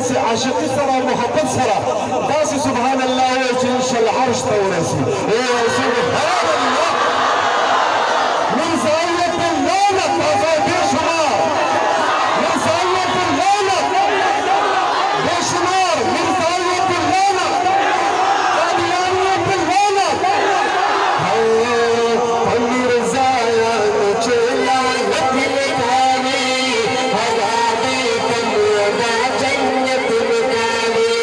داسي عاشقي سرا محبت سرا داسي سبحان الله وجنش العرش تورسي سبحان الله من زاوية الليلة تفاضي شمار من زاوية الليلة بشمار من زاوية الليلة قاديانية الليلة تنير الزايا نجيلا نتلقاني هغادي تنيدا جنة مكاني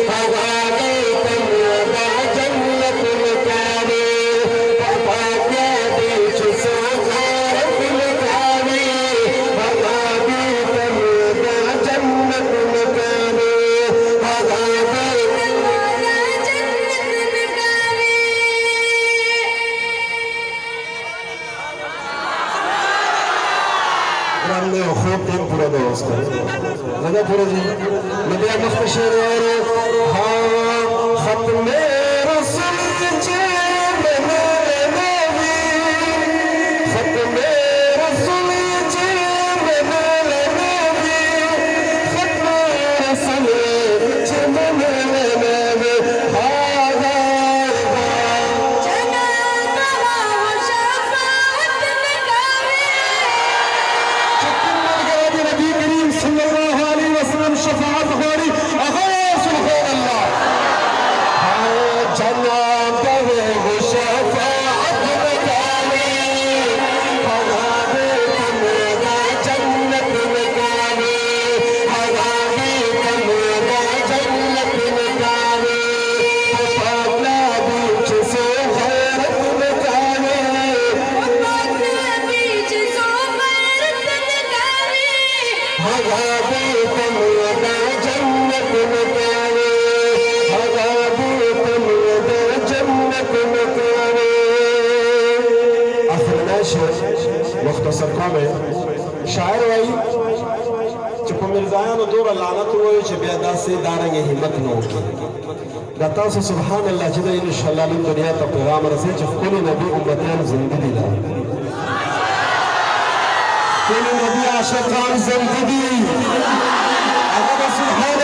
هغادي تنيدا جنة مكاني تفاقيا ديش سوغار مكاني هغادي تنيدا جنة مكاني هغادي grande خوب دن پورا دوست لگا پورا جی نبی مختصر ها ختم رسول جی میں نبی ختم رسول جی میں نبی ختم رسول جی میں نبی شفاعت غوري أغاث سبحان الله جنابه شفاعت مكاني هغابيكم إذا جنة مكاني هغابيكم إذا جنة مكاني وفاقنا بيجسو غيرت مكاني وفاقنا بيجسو غيرت مكاني هغابيكم مختصر کومه شاعر وای چې په مرزایانو دور لعنت وای چې بیا داسې دارنګ همت نه وکړي دا تاسو سبحان الله چې ان شاء الله د دنیا ته پیغام رسي چې خپل نبی امتیان زندگی ده خپل نبی عاشقان زندگی هغه سبحان